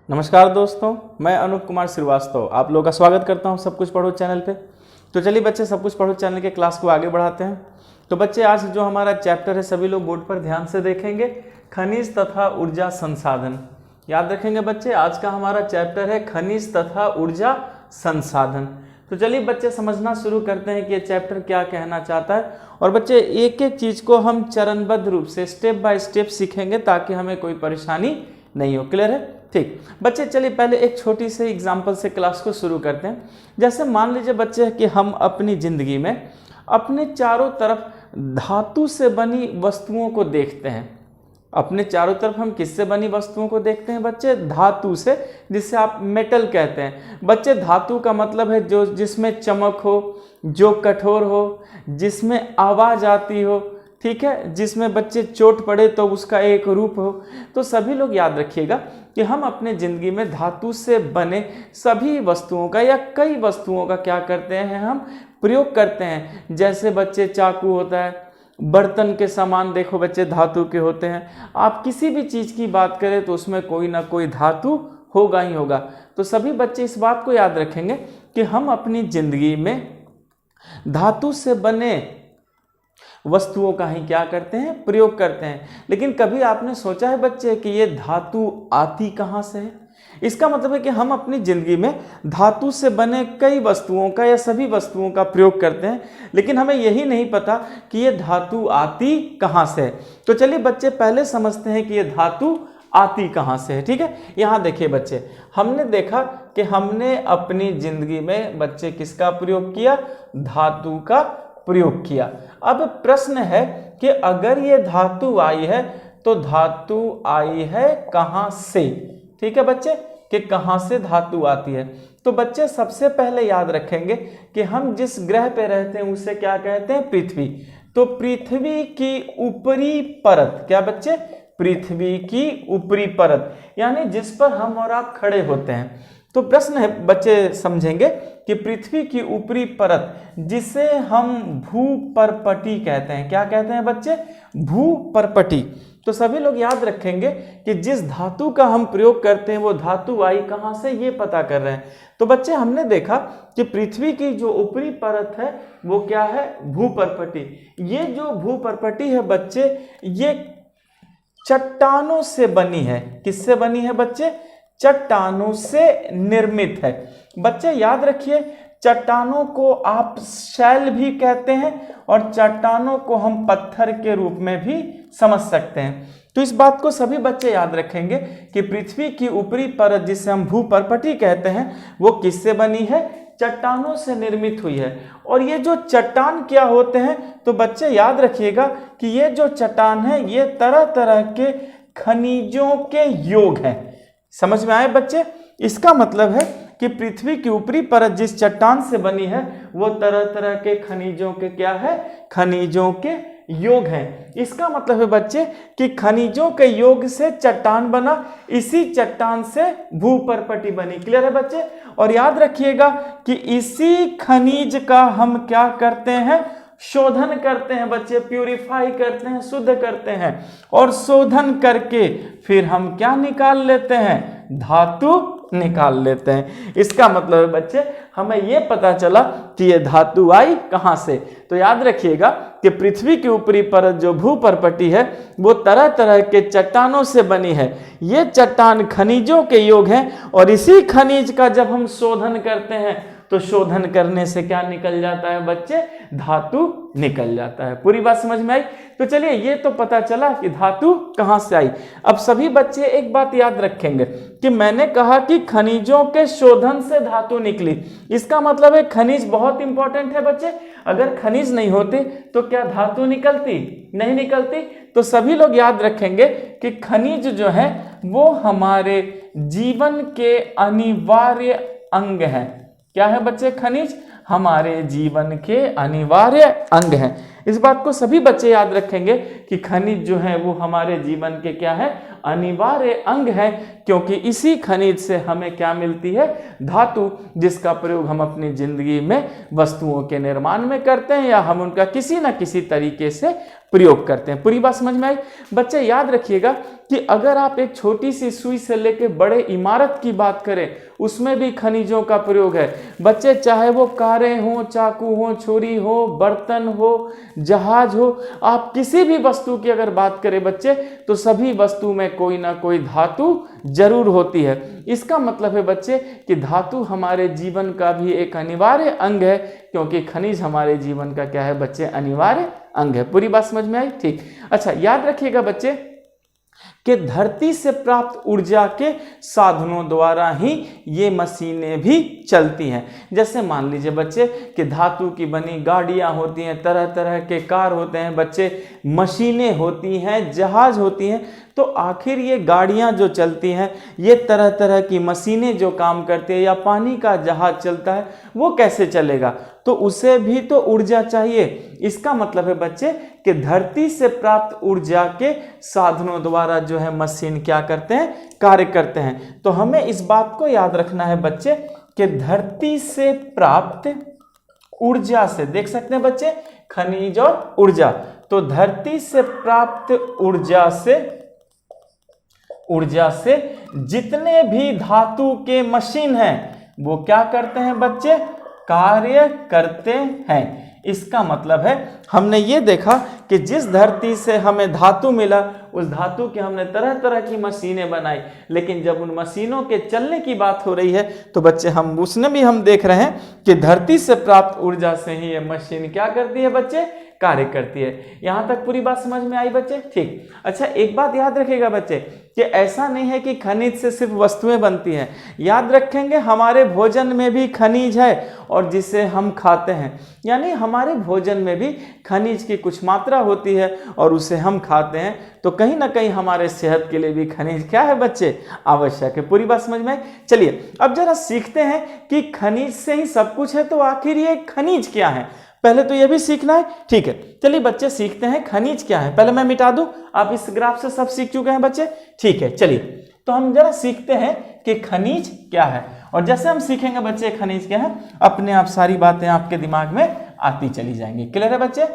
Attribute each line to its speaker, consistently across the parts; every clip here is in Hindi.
Speaker 1: नमस्कार दोस्तों, मैं अनूप कुमार श्रीवास्तव आप लोगों का स्वागत करता हूं सब कुछ पढ़ो चैनल पे। तो चलिए बच्चे, सब कुछ पढ़ो चैनल के क्लास को आगे बढ़ाते हैं। तो बच्चे, आज जो हमारा चैप्टर है सभी लोग बोर्ड पर ध्यान से देखेंगे, खनिज तथा ऊर्जा संसाधन। याद रखेंगे बच्चे, आज का हमारा चैप्टर है खनिज तथा ऊर्जा संसाधन। तो चलिए बच्चे, समझना शुरू करते हैं कि ये चैप्टर क्या कहना चाहता है। और बच्चे, एक एक चीज को हम चरणबद्ध रूप से स्टेप बाय स्टेप सीखेंगे ताकि हमें कोई परेशानी नहीं हो। क्लियर है? ठीक बच्चे, चलिए पहले एक छोटी सी एग्जांपल से क्लास को शुरू करते हैं। जैसे मान लीजिए बच्चे कि हम अपनी जिंदगी में अपने चारों तरफ धातु से बनी वस्तुओं को देखते हैं। अपने चारों तरफ हम किससे बनी वस्तुओं को देखते हैं बच्चे? धातु से, जिसे आप मेटल कहते हैं। बच्चे, धातु का मतलब है जो जिसमें चमक हो, जो कठोर हो, जिसमें आवाज आती हो, ठीक है, जिसमें बच्चे चोट पड़े तो उसका एक रूप हो। तो सभी लोग याद रखिएगा कि हम अपने जिंदगी में धातु से बने सभी वस्तुओं का या कई वस्तुओं का क्या करते हैं, हम प्रयोग करते हैं। जैसे बच्चे चाकू होता है, बर्तन के सामान देखो बच्चे धातु के होते हैं। आप किसी भी चीज की बात करें तो उसमें कोई ना कोई धातु होगा ही होगा। तो सभी बच्चे इस बात को याद रखेंगे कि हम अपनी जिंदगी में धातु से बने वस्तुओं का ही क्या करते हैं, प्रयोग करते हैं। लेकिन कभी आपने सोचा है बच्चे कि ये धातु आती कहाँ से है? इसका मतलब है कि हम अपनी जिंदगी में धातु से बने कई वस्तुओं का या सभी वस्तुओं का प्रयोग करते हैं, लेकिन हमें यही नहीं पता कि ये धातु आती कहाँ से है। तो चलिए बच्चे, पहले समझते हैं कि ये धातु आती कहाँ से है। ठीक है, यहाँ देखिए बच्चे, हमने देखा कि हमने अपनी जिंदगी में बच्चे किसका प्रयोग किया? धातु का प्रयोग किया। अब प्रश्न है कि अगर ये धातु आई है तो धातु आई है कहां से? ठीक है बच्चे, कि कहां से धातु आती है। तो बच्चे, सबसे पहले याद रखेंगे कि हम जिस ग्रह पे रहते हैं उसे क्या कहते हैं? पृथ्वी। तो पृथ्वी की ऊपरी परत, क्या बच्चे? पृथ्वी की ऊपरी परत, यानी जिस पर हम और आप खड़े होते हैं। तो प्रश्न है बच्चे, समझेंगे कि पृथ्वी की ऊपरी परत, जिसे हम भूपर्पटी कहते हैं। क्या कहते हैं बच्चे? भूपर्पटी। तो सभी लोग याद रखेंगे कि जिस धातु का हम प्रयोग करते हैं वो धातु आई कहां से, ये पता कर रहे हैं। तो बच्चे, हमने देखा कि पृथ्वी की जो ऊपरी परत है वो क्या है? भूपर्पटी। ये जो भूपर्पटी है बच्चे, ये चट्टानों से बनी है। किससे बनी है बच्चे? चट्टानों से निर्मित है। बच्चे याद रखिए, चट्टानों को आप शैल भी कहते हैं और चट्टानों को हम पत्थर के रूप में भी समझ सकते हैं। तो इस बात को सभी बच्चे याद रखेंगे कि पृथ्वी की ऊपरी परत, जिसे हम भूपर्पटी कहते हैं, वो किससे बनी है? चट्टानों से निर्मित हुई है। और ये जो चट्टान क्या होते हैं? तो बच्चे याद रखिएगा कि ये जो चट्टान है ये तरह तरह के खनिजों के योग हैं। समझ में आए बच्चे? इसका मतलब है कि पृथ्वी की ऊपरी परत जिस चट्टान से बनी है वो तरह तरह के खनिजों के क्या है? खनिजों के योग हैं। इसका मतलब है बच्चे कि खनिजों के योग से चट्टान बना, इसी चट्टान से भूपर्पटी बनी। क्लियर है बच्चे? और याद रखिएगा कि इसी खनिज का हम क्या करते हैं? शोधन करते हैं बच्चे, प्यूरिफाई करते हैं, शुद्ध करते हैं। और शोधन करके फिर हम क्या निकाल लेते हैं? धातु निकाल लेते हैं। इसका मतलब है बच्चे, हमें यह पता चला कि ये धातु आई कहां से। तो याद रखिएगा कि पृथ्वी की ऊपरी परत जो भूपर्पटी है वो तरह तरह के चट्टानों से बनी है। ये चट्टान खनिजों के योग हैं और इसी खनिज का जब हम शोधन करते हैं तो शोधन करने से क्या निकल जाता है बच्चे? धातु निकल जाता है। पूरी बात समझ में आई? तो चलिए, ये तो पता चला कि धातु कहां से आई। अब सभी बच्चे एक बात याद रखेंगे कि मैंने कहा कि खनिजों के शोधन से धातु निकली। इसका मतलब है खनिज बहुत इंपॉर्टेंट है बच्चे। अगर खनिज नहीं होते तो क्या धातु निकलती? नहीं निकलती। तो सभी लोग याद रखेंगे कि खनिज जो है वो हमारे जीवन के अनिवार्य अंग हैं। क्या है बच्चे? खनिज हमारे जीवन के अनिवार्य अंग हैं। इस बात को सभी बच्चे याद रखेंगे कि खनिज जो है वो हमारे जीवन के क्या है, अनिवार्य अंग है, क्योंकि इसी खनिज से हमें क्या मिलती है, धातु, जिसका प्रयोग हम अपनी जिंदगी में वस्तुओं के निर्माण में करते हैं या हम उनका किसी न किसी तरीके से प्रयोग करते हैं। पूरी बात समझ में आई? बच्चे याद रखिएगा कि अगर आप एक छोटी सी सुई से लेकर बड़े इमारत की बात करें, उसमें भी खनिजों का प्रयोग है। बच्चे चाहे वो कारें हो, चाकू हो, छुरी हो, बर्तन हो, जहाज हो, आप किसी भी वस्तु की अगर बात करें बच्चे, तो सभी वस्तु में कोई ना कोई धातु जरूर होती है। इसका मतलब है बच्चे कि धातु हमारे जीवन का भी एक अनिवार्य अंग है, क्योंकि खनिज हमारे जीवन का क्या है बच्चे, अनिवार्य अंग है। पूरी बात समझ में आई? ठीक। अच्छा, याद रखिएगा बच्चे कि धरती से प्राप्त ऊर्जा के साधनों द्वारा ही ये मशीनें भी चलती हैं। जैसे मान लीजिए बच्चे कि धातु की बनी गाड़ियां होती हैं, तरह तरह के कार होते हैं बच्चे, मशीनें होती हैं, जहाज होती हैं। तो आखिर ये गाड़ियां जो चलती हैं, ये तरह तरह की मशीनें जो काम करती है, या पानी का जहाज चलता है, वो कैसे चलेगा? तो उसे भी तो ऊर्जा चाहिए। इसका मतलब है बच्चे कि धरती से प्राप्त ऊर्जा के साधनों द्वारा जो है मशीन क्या करते हैं, कार्य करते हैं। तो हमें इस बात को याद रखना है बच्चे कि धरती से प्राप्त ऊर्जा से, देख सकते हैं बच्चे, खनिज और ऊर्जा, तो धरती से प्राप्त ऊर्जा से जितने भी धातु के मशीन हैं वो क्या करते हैं बच्चे, कार्य करते हैं। इसका मतलब है हमने ये देखा कि जिस धरती से हमें धातु मिला, उस धातु के हमने तरह तरह की मशीनें बनाई, लेकिन जब उन मशीनों के चलने की बात हो रही है तो बच्चे हम उसने भी हम देख रहे हैं कि धरती से प्राप्त ऊर्जा से ही ये मशीन क्या करती है बच्चे, कार्य करती है। यहां तक पूरी बात समझ में आई बच्चे? ठीक। अच्छा, एक बात याद रखिएगा बच्चे कि ऐसा नहीं है कि खनिज से सिर्फ वस्तुएं बनती हैं। याद रखेंगे हमारे भोजन में भी खनिज है, और जिसे हम खाते हैं, यानी हमारे भोजन में भी खनिज की कुछ मात्रा होती है और उसे हम खाते हैं, तो कहीं ना कहीं हमारे सेहत के लिए भी खनिज क्या है बच्चे, आवश्यक है। पूरी बात समझ में आई? चलिए अब जरा सीखते हैं कि खनिज से ही सब कुछ है, तो आखिर ये खनिज क्या है, पहले तो ये भी सीखना है। ठीक है, चलिए बच्चे सीखते हैं खनिज क्या है। पहले मैं मिटा दूं, आप इस ग्राफ से सब सीख चुके हैं बच्चे? ठीक है, चलिए तो हम जरा सीखते हैं कि खनिज क्या है। और जैसे हम सीखेंगे बच्चे खनिज क्या है, अपने आप सारी बातें आपके दिमाग में आती चली जाएंगी। क्लियर है बच्चे?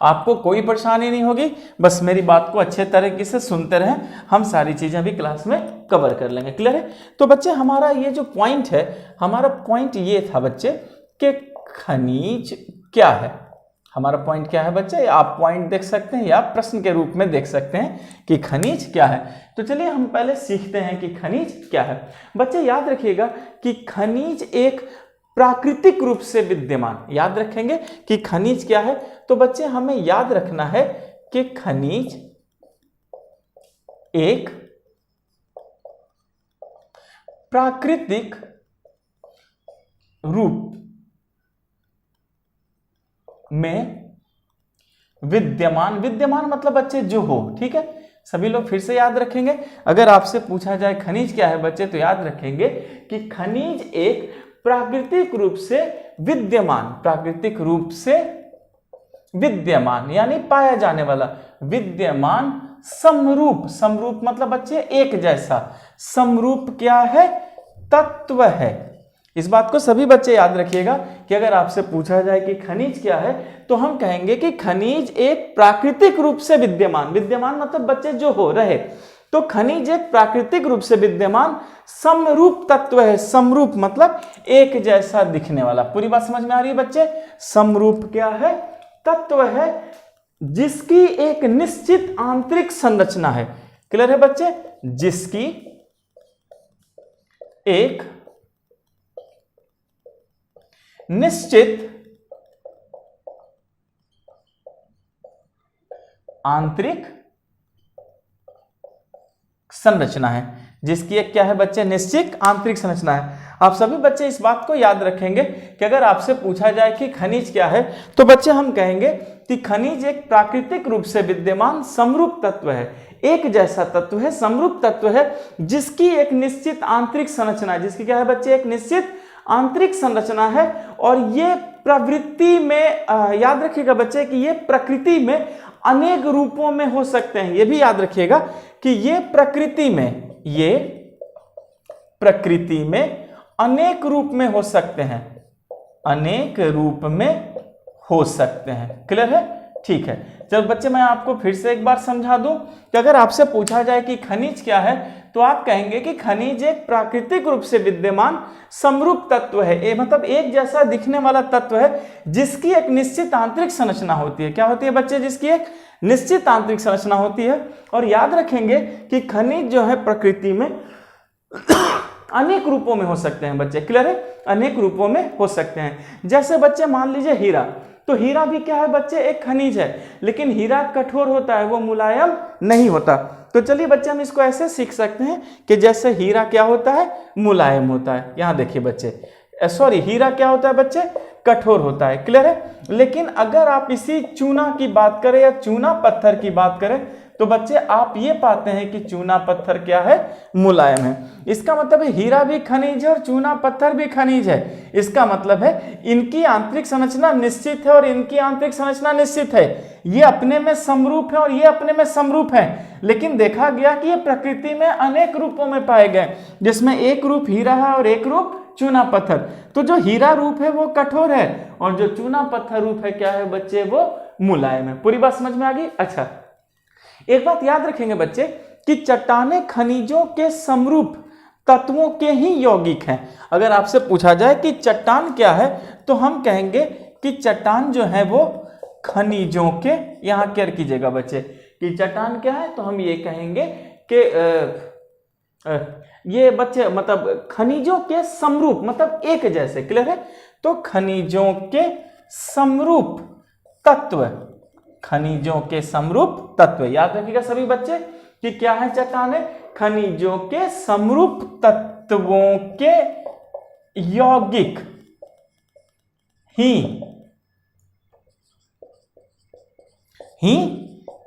Speaker 1: आपको कोई परेशानी नहीं होगी, बस मेरी बात को अच्छे तरीके से सुनते रहें, हम सारी चीजें भी क्लास में कवर कर लेंगे। क्लियर है? तो बच्चे हमारा ये जो पॉइंट है, हमारा पॉइंट ये था बच्चे कि खनिज क्या है। हमारा पॉइंट क्या है बच्चे, आप पॉइंट देख सकते हैं या प्रश्न के रूप में देख सकते हैं कि खनिज क्या है। तो चलिए हम पहले सीखते हैं कि खनिज क्या है। बच्चे याद रखिएगा कि खनिज एक प्राकृतिक रूप से विद्यमान, याद रखेंगे कि खनिज क्या है, तो बच्चे हमें याद रखना है कि खनिज एक प्राकृतिक रूप में विद्यमान, विद्यमान मतलब बच्चे जो हो। ठीक है, सभी लोग फिर से याद रखेंगे। अगर आपसे पूछा जाए खनिज क्या है बच्चे, तो याद रखेंगे कि खनिज एक प्राकृतिक रूप से विद्यमान, प्राकृतिक रूप से विद्यमान यानी पाया जाने वाला, विद्यमान समरूप, समरूप मतलब बच्चे एक जैसा, समरूप क्या है, तत्व है। इस बात को सभी बच्चे याद रखिएगा कि अगर आपसे पूछा जाए कि खनिज क्या है, तो हम कहेंगे कि खनिज एक प्राकृतिक रूप से विद्यमान, विद्यमान मतलब बच्चे जो हो रहे, तो खनिज एक प्राकृतिक रूप से विद्यमान समरूप तत्व है। समरूप मतलब एक जैसा दिखने वाला। पूरी बात समझ में आ रही है बच्चे? समरूप क्या है, तत्व है जिसकी एक निश्चित आंतरिक संरचना है। क्लियर है बच्चे? जिसकी एक निश्चित आंतरिक संरचना है, जिसकी एक क्या है बच्चे, निश्चित आंतरिक संरचना है। आप सभी बच्चे इस बात को याद रखेंगे कि अगर आपसे पूछा जाए कि खनिज क्या है, तो बच्चे हम कहेंगे कि खनिज एक प्राकृतिक रूप से विद्यमान समरूप तत्व है, एक जैसा तत्व है, समरूप तत्व है, जिसकी एक निश्चित आंतरिक संरचना है। जिसकी क्या है बच्चे, एक निश्चित आंतरिक संरचना है और ये प्रवृत्ति में याद रखिएगा बच्चे कि ये प्रकृति में अनेक रूपों में हो सकते हैं। ये भी याद रखिएगा कि ये प्रकृति में अनेक रूप में हो सकते हैं, अनेक रूप में हो सकते हैं। क्लियर है? ठीक है। चलो बच्चे मैं आपको फिर से एक बार समझा दूं कि अगर आपसे पूछा जाए कि खनिज क्या है तो आप कहेंगे कि खनिज एक प्राकृतिक रूप से विद्यमान समरूप तत्व है, मतलब एक जैसा दिखने वाला तत्व है जिसकी एक निश्चित आंतरिक संरचना होती है। क्या होती है बच्चे? जिसकी एक निश्चित आंतरिक संरचना होती है। और याद रखेंगे कि खनिज जो है प्रकृति में अनेक रूपों में हो सकते हैं बच्चे। क्लियर है? अनेक रूपों में हो सकते हैं। जैसे बच्चे मान लीजिए हीरा, तो हीरा भी क्या है बच्चे? एक खनिज है, लेकिन हीरा कठोर होता है, वो मुलायम नहीं होता। तो चलिए बच्चे हम इसको ऐसे सीख सकते हैं कि जैसे हीरा क्या होता है? मुलायम होता है। यहां देखिए बच्चे, सॉरी, हीरा क्या होता है बच्चे? कठोर होता है। क्लियर है? लेकिन अगर आप इसी चूना की बात करें या चूना पत्थर की बात करें तो बच्चे आप ये पाते हैं कि चूना पत्थर क्या है? मुलायम है। इसका मतलब है हीरा भी खनिज है और चूना पत्थर भी खनिज है। इसका मतलब है इनकी आंतरिक संरचना निश्चित है और इनकी आंतरिक संरचना निश्चित है। ये अपने में समरूप है और ये अपने में समरूप है, लेकिन देखा गया कि ये प्रकृति में अनेक रूपों में पाए गए, जिसमें एक रूप हीरा है और एक रूप चूना पत्थर। तो जो हीरा रूप है वो कठोर है और जो चूना पत्थर रूप है क्या है बच्चे? वो मुलायम है। पूरी बात समझ में आ गई? अच्छा, एक बात याद रखेंगे बच्चे कि चट्टानें खनिजों के समरूप तत्वों के ही यौगिक हैं। अगर आपसे पूछा जाए कि चट्टान क्या है तो हम कहेंगे कि चट्टान जो है वो खनिजों के, यहां केयर कीजिएगा बच्चे कि चट्टान क्या है, तो हम ये कहेंगे कि ये बच्चे मतलब खनिजों के समरूप, मतलब एक जैसे। क्लियर है? तो खनिजों के समरूप तत्व, खनिजों के समरूप तत्व। याद रखिएगा सभी बच्चे कि क्या है चट्टानें? खनिजों के समरूप तत्वों के यौगिक ही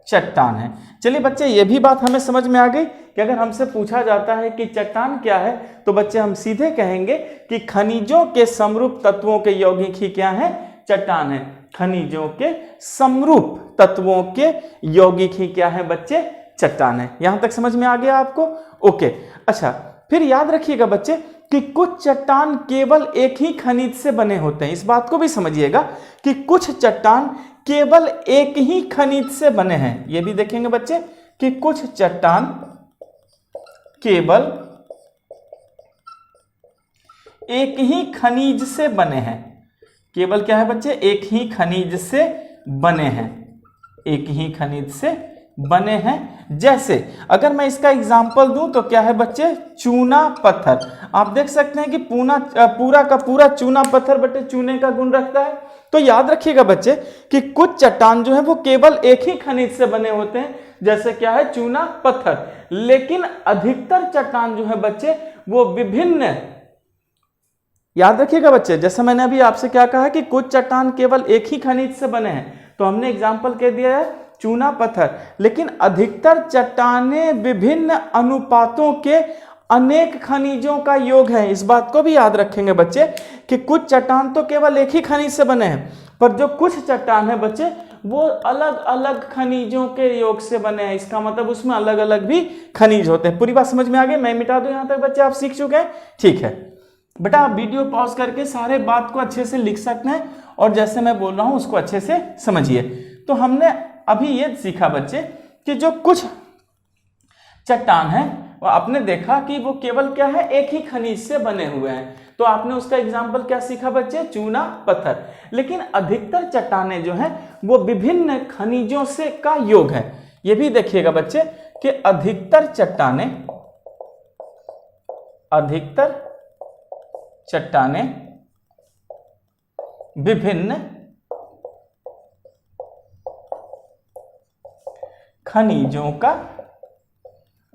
Speaker 1: चट्टान है। चलिए बच्चे ये भी बात हमें समझ में आ गई कि अगर हमसे पूछा जाता है कि चट्टान क्या है तो बच्चे हम सीधे कहेंगे कि खनिजों के समरूप तत्वों के यौगिक ही क्या है? चट्टान है। खनिजों के समरूप तत्वों के यौगिक ही क्या है बच्चे? चट्टान है। यहां तक समझ में आ गया आपको? ओके। अच्छा, फिर याद रखिएगा बच्चे कि कुछ चट्टान केवल एक ही खनिज से बने होते हैं। इस बात को भी समझिएगा कि कुछ चट्टान केवल एक ही खनिज से बने हैं। ये भी देखेंगे बच्चे कि कुछ चट्टान केवल एक ही खनिज से बने हैं। केवल क्या है बच्चे? एक ही खनिज से बने हैं, एक ही खनिज से बने हैं। जैसे अगर मैं इसका एग्जांपल दूं तो क्या है बच्चे? चूना पत्थर। आप देख सकते हैं कि पूरा का पूरा चूना पत्थर बच्चे चूने का गुण रखता है। तो याद रखिएगा बच्चे कि कुछ चट्टान जो है वो केवल एक ही खनिज से बने होते हैं, जैसे क्या है? चूना पत्थर। लेकिन अधिकतर चट्टान जो है बच्चे वो विभिन्न, याद रखिएगा बच्चे, जैसे मैंने अभी आपसे क्या कहा कि कुछ चट्टान केवल एक ही खनिज से बने हैं, तो हमने एग्जांपल कह दिया है चूना पत्थर। लेकिन अधिकतर चट्टानें विभिन्न अनुपातों के अनेक खनिजों का योग है। इस बात को भी याद रखेंगे बच्चे कि कुछ चट्टान तो केवल एक ही खनिज से बने हैं, पर जो कुछ चट्टान है बच्चे वो अलग अलग खनिजों के योग से बने हैं। इसका मतलब उसमें अलग अलग भी खनिज होते हैं। पूरी बात समझ में आ गई? मैं मिटा दूं यहां तक बच्चे? आप सीख चुके हैं? ठीक है बेटा, आप वीडियो पॉज करके सारे बात को अच्छे से लिख सकते हैं और जैसे मैं बोल रहा हूं उसको अच्छे से समझिए। तो हमने अभी ये सीखा बच्चे कि जो कुछ चट्टान है वो आपने देखा कि वो केवल क्या है? एक ही खनिज से बने हुए हैं। तो आपने उसका एग्जाम्पल क्या सीखा बच्चे? चूना पत्थर। लेकिन अधिकतर चट्टानें जो हैं वो विभिन्न खनिजों से का योग है। ये भी देखिएगा बच्चे कि अधिकतर चट्टानें विभिन्न खनिजों का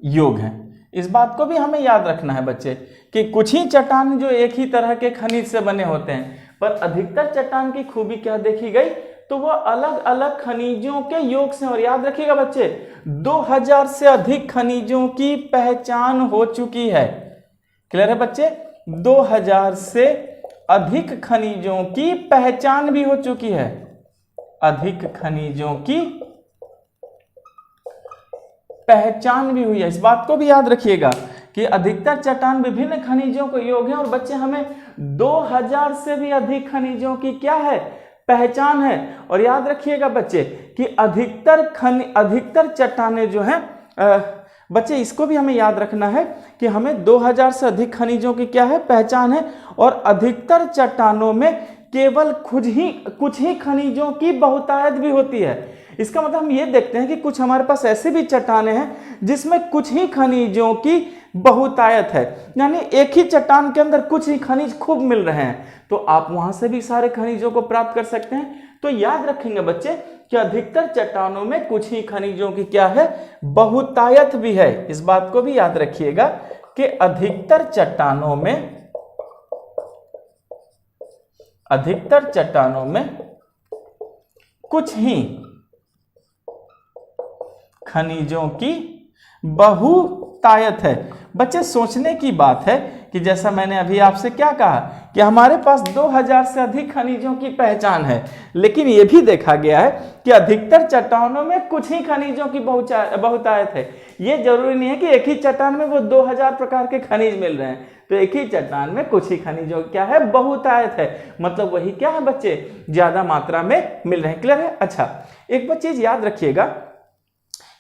Speaker 1: योग है। इस बात को भी हमें याद रखना है बच्चे कि कुछ ही चट्टान जो एक ही तरह के खनिज से बने होते हैं, पर अधिकतर चट्टान की खूबी क्या देखी गई? तो वो अलग अलग खनिजों के योग से। और याद रखिएगा बच्चे 2000 से अधिक खनिजों की पहचान हो चुकी है। क्लियर है बच्चे? 2000 से अधिक खनिजों की पहचान भी हो चुकी है। अधिक खनिजों की पहचान भी हुई है। इस बात को भी याद रखिएगा कि अधिकतर चट्टान विभिन्न खनिजों को योग है और बच्चे हमें 2000 से भी अधिक खनिजों की क्या है, पहचान है। और याद रखिएगा बच्चे कि अधिकतर चट्टानें जो हैं बच्चे इसको भी हमें याद रखना है कि हमें 2000 से अधिक खनिजों की क्या है, पहचान है। और अधिकतर चट्टानों में केवल कुछ ही खनिजों की बहुतायत भी होती है। इसका मतलब हम ये देखते हैं कि कुछ हमारे पास ऐसे भी चट्टानें हैं जिसमें कुछ ही खनिजों की बहुतायत है, यानी एक ही चट्टान के अंदर कुछ ही खनिज खूब मिल रहे हैं, तो आप वहां से भी सारे खनिजों को प्राप्त कर सकते हैं। तो याद रखेंगे बच्चे कि अधिकतर चट्टानों में कुछ ही खनिजों की क्या है, बहुतायत भी है। इस बात को भी याद रखिएगा कि अधिकतर चट्टानों में कुछ ही खनिजों की बहुतायत है। बच्चे सोचने की बात है कि जैसा मैंने अभी आपसे क्या कहा कि हमारे पास 2000 से अधिक खनिजों की पहचान है, लेकिन यह भी देखा गया है कि अधिकतर चट्टानों में कुछ ही खनिजों की बहुतायत है। यह जरूरी नहीं है कि एक ही चट्टान में वो 2000 प्रकार के खनिज मिल रहे हैं, तो एक ही चट्टान में कुछ ही खनिजों क्या है, बहुतायत है, मतलब वही क्या है बच्चे, ज्यादा मात्रा में मिल रहे हैं। क्लियर है? अच्छा, एक चीज याद रखिएगा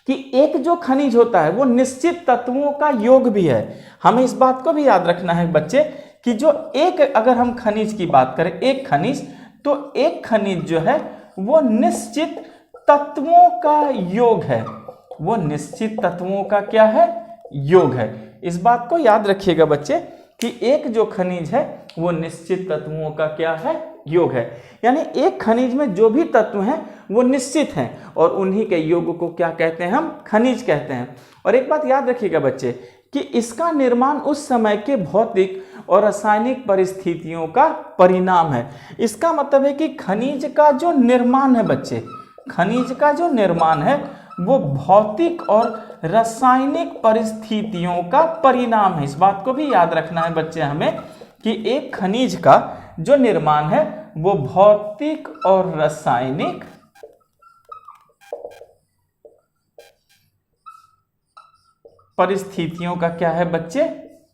Speaker 1: कि एक जो खनिज होता है वो निश्चित तत्वों का योग भी है। हमें इस बात को भी याद रखना है बच्चे कि जो अगर हम खनिज की बात करें, एक खनिज, तो एक खनिज जो है वो निश्चित तत्वों का योग है। वो निश्चित तत्वों का क्या है, योग है। इस बात को याद रखिएगा बच्चे कि एक जो खनिज है वो निश्चित तत्वों का क्या है, योग है। यानी एक खनिज में जो भी तत्व हैं वो निश्चित हैं और उन्हीं के योग को क्या कहते हैं, हम खनिज कहते हैं। और एक बात याद रखिएगा बच्चे कि इसका निर्माण उस समय के भौतिक और रासायनिक परिस्थितियों का परिणाम है। इसका मतलब है कि खनिज का जो निर्माण है बच्चे, खनिज का जो निर्माण है वो भौतिक और रासायनिक परिस्थितियों का परिणाम है। इस बात को भी याद रखना है बच्चे हमें कि एक खनिज का जो निर्माण है वो भौतिक और रासायनिक परिस्थितियों का क्या है बच्चे,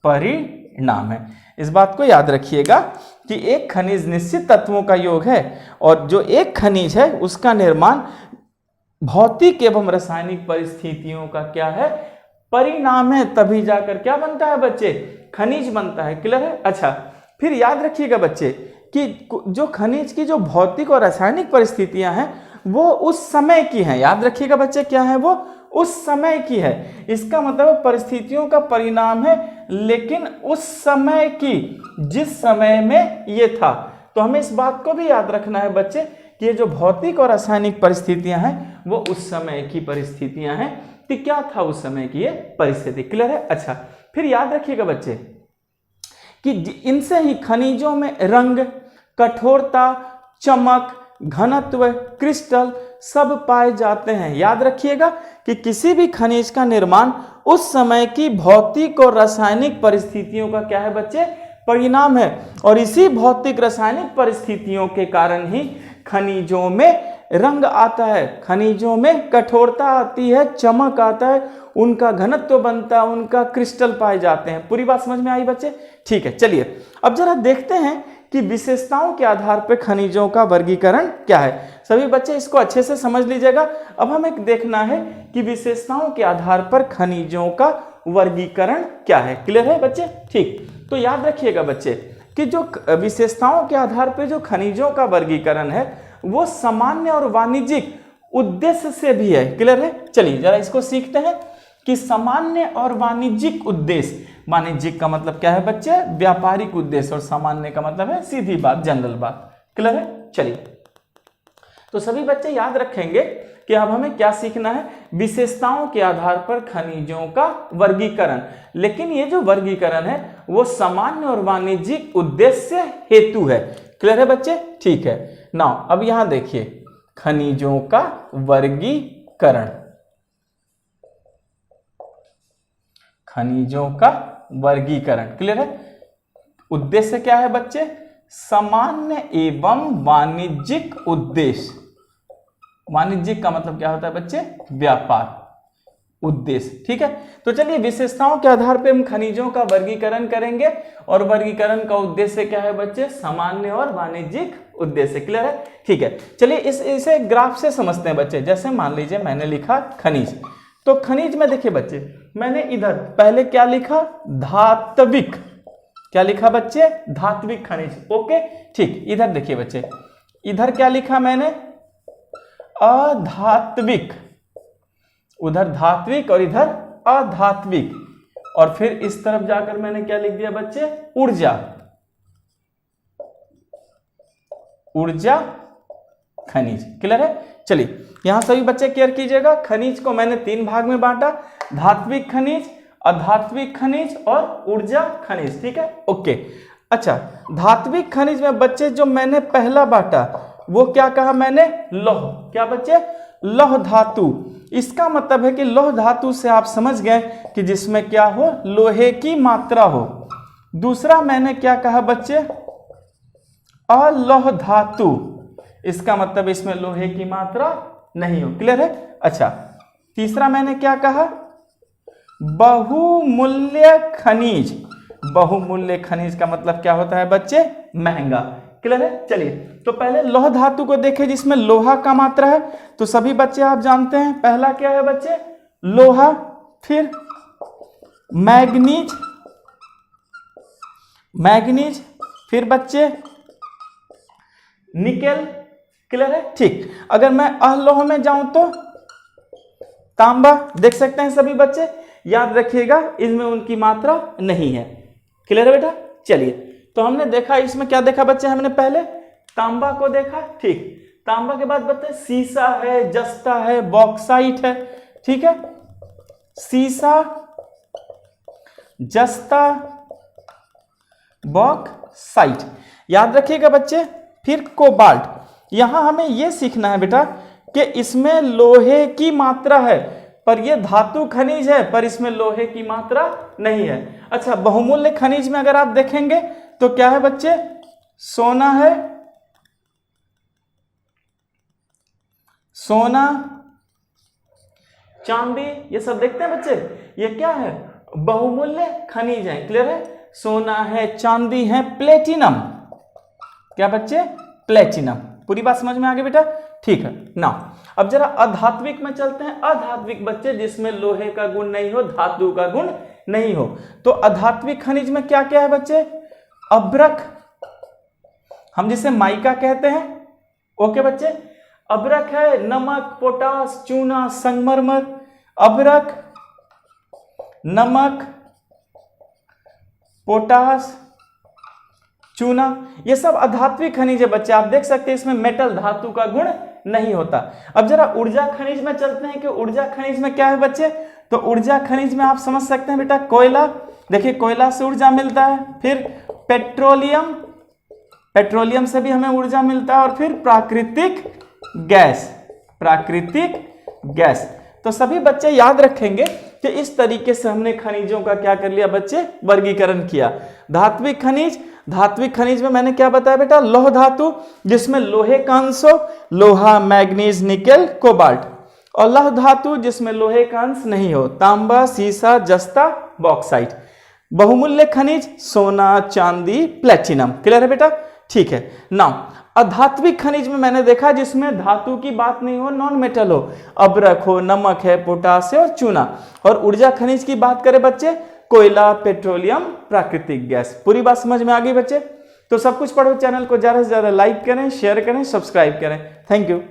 Speaker 1: परिणाम है। इस बात को याद रखिएगा कि एक खनिज निश्चित तत्वों का योग है और जो एक खनिज है उसका निर्माण भौतिक एवं रासायनिक परिस्थितियों का क्या है, परिणाम है। तभी जाकर क्या बनता है बच्चे, खनिज बनता है। क्लियर है? अच्छा, फिर याद रखिएगा बच्चे कि जो खनिज की जो भौतिक और रासायनिक परिस्थितियां हैं वो उस समय की हैं। याद रखिएगा बच्चे, क्या है वो, उस समय की है। इसका मतलब परिस्थितियों का परिणाम है, लेकिन उस समय की, जिस समय में ये था। तो हमें इस बात को भी याद रखना है बच्चे कि ये जो भौतिक और रासायनिक परिस्थितियां हैं वो उस समय की परिस्थितियां हैं कि क्या था उस समय की ये परिस्थिति। क्लियर है? अच्छा, फिर याद रखिएगा बच्चे कि इनसे ही खनिजों में रंग, कठोरता, चमक, घनत्व, क्रिस्टल सब पाए जाते हैं। याद रखिएगा कि किसी भी खनिज का निर्माण उस समय की भौतिक और रासायनिक परिस्थितियों का क्या है बच्चे, परिणाम है। और इसी भौतिक रासायनिक परिस्थितियों के कारण ही खनिजों में रंग आता है, खनिजों में कठोरता आती है, चमक आता है, उनका घनत्व बनता है, उनका क्रिस्टल पाए जाते हैं। पूरी बात समझ में आई बच्चे? ठीक है, चलिए अब जरा देखते हैं कि विशेषताओं के आधार पर खनिजों का वर्गीकरण क्या है। सभी बच्चे इसको अच्छे से समझ लीजिएगा। अब हमें देखना है कि विशेषताओं के आधार पर खनिजों का वर्गीकरण क्या है। क्लियर है बच्चे? ठीक, तो याद रखिएगा बच्चे कि जो विशेषताओं के आधार पर जो खनिजों का वर्गीकरण है वो सामान्य और वाणिज्यिक उद्देश्य से भी है। क्लियर है? चलिए जरा इसको सीखते हैं कि सामान्य और वाणिज्यिक उद्देश्य। वाणिज्यिक का मतलब क्या है बच्चे, व्यापारिक उद्देश्य, और सामान्य का मतलब है सीधी बात, जनरल बात। क्लियर है? चलिए, तो सभी बच्चे याद रखेंगे कि अब हमें क्या सीखना है, विशेषताओं के आधार पर खनिजों का वर्गीकरण। लेकिन ये जो वर्गीकरण है वो सामान्य और वाणिज्यिक उद्देश्य हेतु है। क्लियर है बच्चे? ठीक है। नाउ अब यहां देखिए खनिजों का वर्गीकरण, खनिजों का वर्गीकरण। क्लियर है? उद्देश्य क्या है बच्चे, सामान्य एवं वाणिज्यिक उद्देश्य। वाणिज्यिक का मतलब क्या होता है बच्चे? व्यापार उद्देश्य। ठीक है, तो चलिए विशेषताओं के आधार पे हम खनिजों का वर्गीकरण करेंगे और वर्गीकरण का उद्देश्य क्या है बच्चे? सामान्य और वाणिज्यिक उद्देश्य। क्लियर है? ठीक है, चलिए इसे ग्राफ से समझते हैं बच्चे। जैसे मान लीजिए मैंने लिखा खनिज, तो खनिज में देखिए बच्चे, मैंने इधर पहले क्या लिखा? धात्विक। क्या लिखा बच्चे? धात्विक खनिज। ओके, ठीक। इधर देखिए बच्चे, इधर क्या लिखा मैंने? अधात्विक। उधर धात्विक और इधर अधात्विक। और फिर इस तरफ जाकर मैंने क्या लिख दिया बच्चे? ऊर्जा। ऊर्जा खनिज। क्लियर है? चलिए यहां सभी बच्चे केयर कीजिएगा। खनिज को मैंने 3 भाग में बांटा, धात्विक खनिज, अधात्विक खनिज और ऊर्जा खनिज। ठीक है, ओके। अच्छा, धात्विक खनिज में बच्चे जो मैंने पहला बांटा वो क्या कहा मैंने? लौह। क्या बच्चे? लौह धातु। इसका मतलब है कि लौह धातु से आप समझ गए कि जिसमें क्या हो? लोहे की मात्रा हो। दूसरा मैंने क्या कहा बच्चे? अलौह धातु। इसका मतलब इसमें लोहे की मात्रा नहीं हो। क्लियर है? अच्छा, तीसरा मैंने क्या कहा? बहुमूल्य खनिज। बहुमूल्य खनिज का मतलब क्या होता है बच्चे? महंगा। क्लियर है? चलिए तो पहले लौह धातु को देखें जिसमें लोहा का मात्रा है। तो सभी बच्चे आप जानते हैं पहला क्या है बच्चे? लोहा, फिर मैग्नीज, मैग्नीज, फिर बच्चे निकेल। क्लियर है? ठीक। अगर मैं अलौह में जाऊं तो तांबा। देख सकते हैं सभी बच्चे, याद रखिएगा इसमें उनकी मात्रा नहीं है। क्लियर है बेटा? चलिए तो हमने देखा, इसमें क्या देखा बच्चे? हमने पहले तांबा को देखा। ठीक, तांबा के बाद बच्चे सीसा है, जस्ता है, बॉक्साइट है। ठीक है, सीसा, जस्ता, बॉक्साइट, याद रखिएगा बच्चे। फिर कोबाल्ट। यहां हमें यह सीखना है बेटा कि इसमें लोहे की मात्रा है, पर यह धातु खनिज है, पर इसमें लोहे की मात्रा नहीं है। अच्छा, बहुमूल्य खनिज में अगर आप देखेंगे तो क्या है बच्चे? सोना है, सोना, चांदी, ये सब देखते हैं बच्चे। ये क्या है? बहुमूल्य खनिज है। क्लियर है? सोना है, चांदी है, प्लेटिनम। क्या बच्चे? प्लेटिनम। पूरी बात समझ में आ गई बेटा? ठीक है ना। अब जरा अधात्विक में चलते हैं। अधात्विक बच्चे जिसमें लोहे का गुण नहीं हो, धातु का गुण नहीं हो। तो अधात्विक खनिज में क्या क्या है बच्चे? अभ्रक, हम जिसे माइका कहते हैं। ओके बच्चे, अभ्रक है, नमक, पोटास, चूना, संगमरमर। अभ्रक, नमक, पोटास, चूना, ये सब अधात्विक खनिज है बच्चे। आप देख सकते हैं इसमें मेटल, धातु का गुण नहीं होता। अब जरा ऊर्जा खनिज में चलते हैं कि ऊर्जा खनिज में क्या है बच्चे? तो ऊर्जा खनिज में आप समझ सकते हैं बेटा कोयला। देखिए कोयला से ऊर्जा मिलता है। फिर पेट्रोलियम, पेट्रोलियम से भी हमें ऊर्जा मिलता है। और फिर प्राकृतिक गैस, प्राकृतिक गैस। तो सभी बच्चे याद रखेंगे कि इस तरीके से हमने खनिजों का क्या कर लिया बच्चे? वर्गीकरण किया। धात्विक खनिज, धात्विक खनिज में मैंने क्या बताया बेटा? लौह धातु जिसमें लोहे का अंश हो, लोहा, मैग्नीज, निकेल, कोबाल्ट। और लौह धातु जिसमें लोहे का अंश नहीं हो, तांबा, सीसा, जस्ता, बॉक्साइट। बहुमूल्य खनिज सोना, चांदी, प्लेटिनम। क्लियर है बेटा? ठीक है ना। अधात्विक खनिज में मैंने देखा जिसमें धातु की बात नहीं हो, नॉन मेटल हो, अभ्रक हो, नमक है, पोटास है और चूना। और ऊर्जा खनिज की बात करें बच्चे, कोयला, पेट्रोलियम, प्राकृतिक गैस। पूरी बात समझ में आ गई बच्चे? तो सब कुछ पढ़ो चैनल को ज्यादा से ज्यादा लाइक करें, शेयर करें, सब्सक्राइब करें। Thank you.